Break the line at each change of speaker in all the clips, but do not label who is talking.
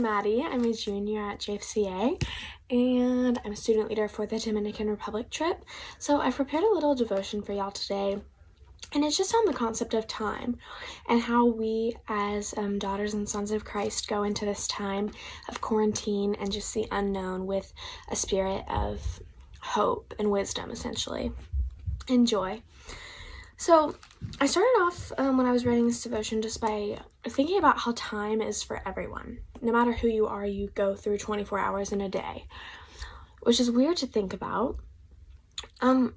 Maddie. I'm a junior at JFCA, and I'm a student leader for the Dominican Republic trip. So I've prepared a little devotion for y'all today, and it's just on the concept of time and how we as daughters and sons of Christ go into this time of quarantine and just the unknown with a spirit of hope and wisdom, essentially, and joy. So I started off when I was writing this devotion just by thinking about how time is for everyone. No matter who you are, you go through 24 hours in a day, which is weird to think about. And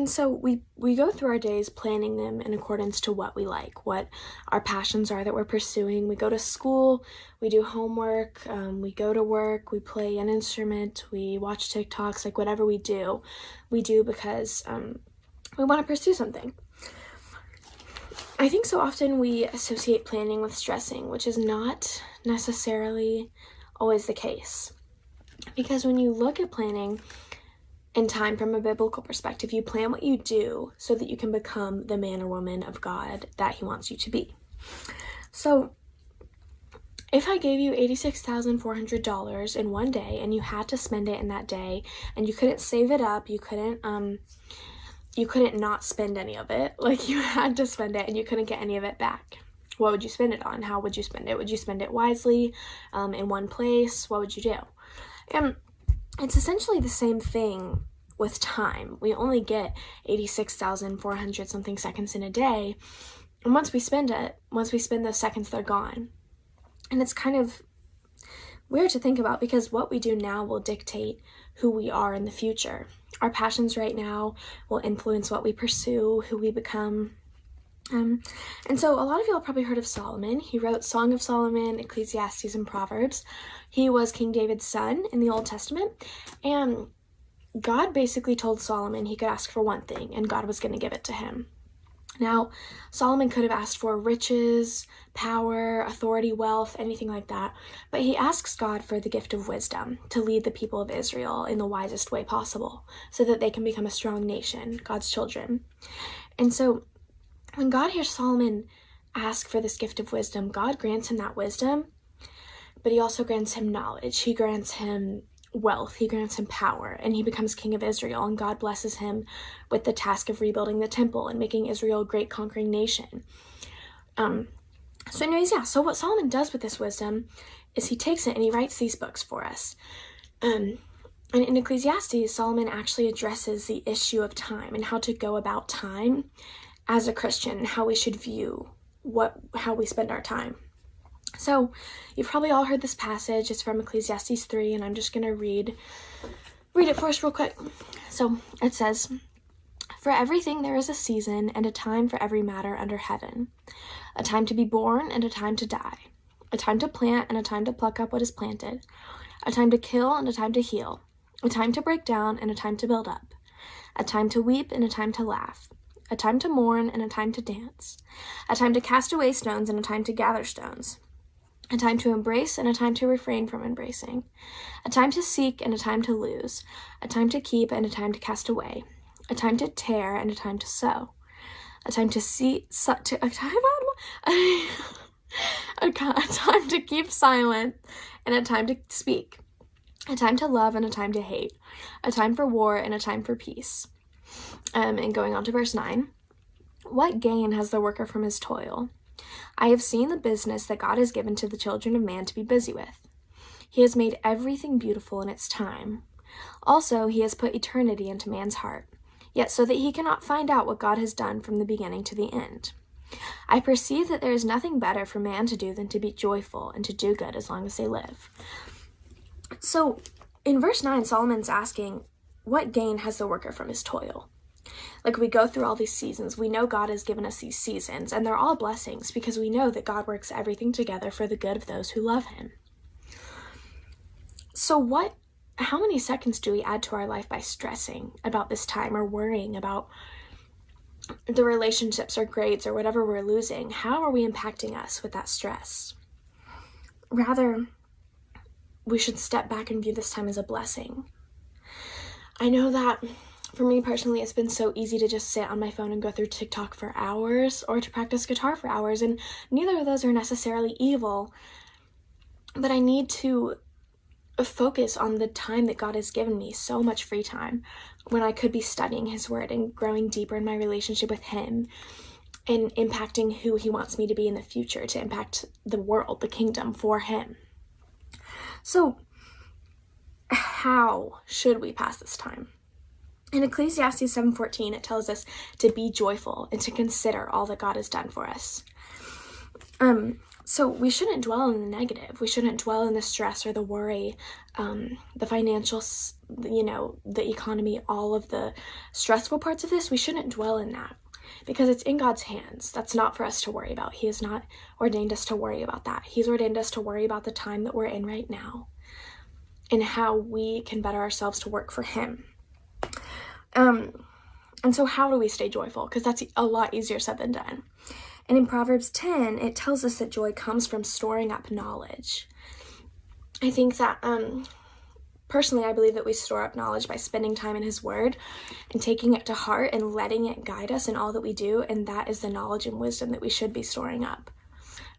so we go through our days planning them in accordance to what we like, what our passions are that we're pursuing. We go to school, we do homework, we go to work, we play an instrument, we watch TikToks, like whatever we do because we want to pursue something. I think so often we associate planning with stressing, which is not necessarily always the case. Because when you look at planning in time from a biblical perspective, you plan what you do so that you can become the man or woman of God that He wants you to be. So if I gave you $86,400 in one day and you had to spend it in that day and you couldn't save it up, you couldn't not spend any of it, like you had to spend it and you couldn't get any of it back, what would you spend it on? How would you spend it? Would you spend it wisely in one place? What would you do? And it's essentially the same thing with time. We only get 86,400 something seconds in a day, and once we spend those seconds, they're gone. And it's kind of weird to think about because what we do now will dictate who we are in the future. Our passions right now will influence what we pursue, who we become. And so a lot of y'all have probably heard of Solomon. He wrote Song of Solomon, Ecclesiastes, and Proverbs. He was King David's son in the Old Testament. And God basically told Solomon he could ask for one thing, and God was going to give it to him. Now, Solomon could have asked for riches, power, authority, wealth, anything like that, but he asks God for the gift of wisdom to lead the people of Israel in the wisest way possible so that they can become a strong nation, God's children. And so when God hears Solomon ask for this gift of wisdom, God grants him that wisdom, but He also grants him knowledge. He grants him wealth, He grants him power, and he becomes king of Israel, and God blesses him with the task of rebuilding the temple and making Israel a great conquering nation. So what Solomon does with this wisdom is he takes it and he writes these books for us. And in Ecclesiastes, Solomon actually addresses the issue of time and how to go about time as a Christian and how we should view how we spend our time. So you've probably all heard this passage. It's from Ecclesiastes 3, and I'm just going to read it for us real quick. So it says, "For everything there is a season and a time for every matter under heaven, a time to be born and a time to die, a time to plant and a time to pluck up what is planted, a time to kill and a time to heal, a time to break down and a time to build up, a time to weep and a time to laugh, a time to mourn and a time to dance, a time to cast away stones and a time to gather stones, a time to embrace and a time to refrain from embracing, a time to seek and a time to lose, a time to keep and a time to cast away, a time to tear and a time to sow, a time to keep silent and a time to speak, a time to love and a time to hate, a time for war and a time for peace." And going on to verse 9, "What gain has the worker from his toil? I have seen the business that God has given to the children of man to be busy with. He has made everything beautiful in its time. Also, He has put eternity into man's heart, yet so that he cannot find out what God has done from the beginning to the end. I perceive that there is nothing better for man to do than to be joyful and to do good as long as they live." So in verse 9, Solomon's asking, what gain has the worker from his toil? Like, we go through all these seasons. We know God has given us these seasons, and they're all blessings because we know that God works everything together for the good of those who love Him. So how many seconds do we add to our life by stressing about this time or worrying about the relationships or grades or whatever we're losing? How are we impacting us with that stress? Rather, we should step back and view this time as a blessing. I know that for me personally, it's been so easy to just sit on my phone and go through TikTok for hours or to practice guitar for hours, and neither of those are necessarily evil. but I need to focus on the time that God has given me, so much free time, when I could be studying his word and growing deeper in my relationship with him and impacting who he wants me to be in the future, to impact the world, the kingdom, for him. So how should we pass this time? In Ecclesiastes 7:14, it tells us to be joyful and to consider all that God has done for us. So we shouldn't dwell in the negative. We shouldn't dwell in the stress or the worry, the financial, the economy, all of the stressful parts of this. We shouldn't dwell in that, because it's in God's hands. That's not for us to worry about. He has not ordained us to worry about that. He's ordained us to worry about the time that we're in right now and how we can better ourselves to work for him. And so how do we stay joyful? Because that's a lot easier said than done. And in Proverbs 10, it tells us that joy comes from storing up knowledge. I think that, personally, I believe that we store up knowledge by spending time in his word and taking it to heart and letting it guide us in all that we do. And that is the knowledge and wisdom that we should be storing up,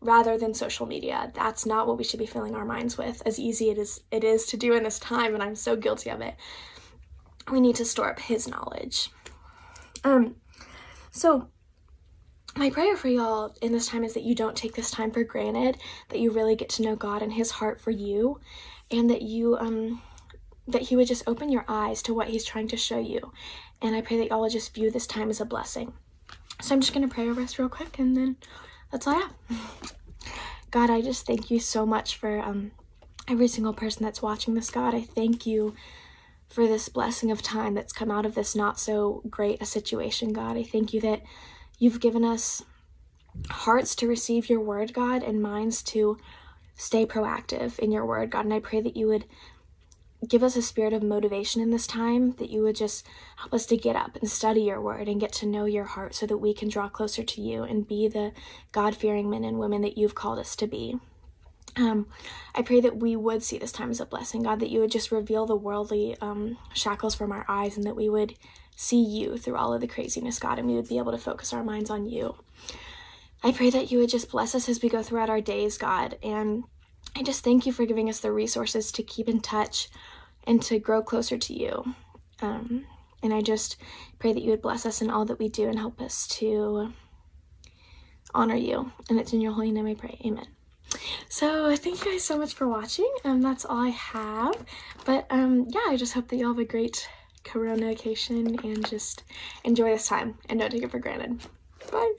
rather than social media. That's not what we should be filling our minds with, as easy it is to do in this time, and I'm so guilty of it. We need to store up his knowledge. So my prayer for y'all in this time is that you don't take this time for granted, that you really get to know God and his heart for you, and that you that he would just open your eyes to what he's trying to show you. And I pray that y'all will just view this time as a blessing. So I'm just going to pray over us real quick, and then that's all I have. God, I just thank you so much for every single person that's watching this, God. I thank you for this blessing of time that's come out of this not so great a situation, God. I thank you that you've given us hearts to receive your word, God, and minds to stay proactive in your word, God. And I pray that you would give us a spirit of motivation in this time, that you would just help us to get up and study your word and get to know your heart so that we can draw closer to you and be the God-fearing men and women that you've called us to be. I pray that we would see this time as a blessing, God, that you would just reveal the worldly shackles from our eyes, and that we would see you through all of the craziness, God, and we would be able to focus our minds on you. I pray that you would just bless us as we go throughout our days, God, and I just thank you for giving us the resources to keep in touch and to grow closer to you. And I just pray that you would bless us in all that we do and help us to honor you. And it's in your holy name I pray. Amen. So thank you guys so much for watching. That's all I have. But yeah, I just hope that you all have a great Corona vacation and just enjoy this time and don't take it for granted. Bye.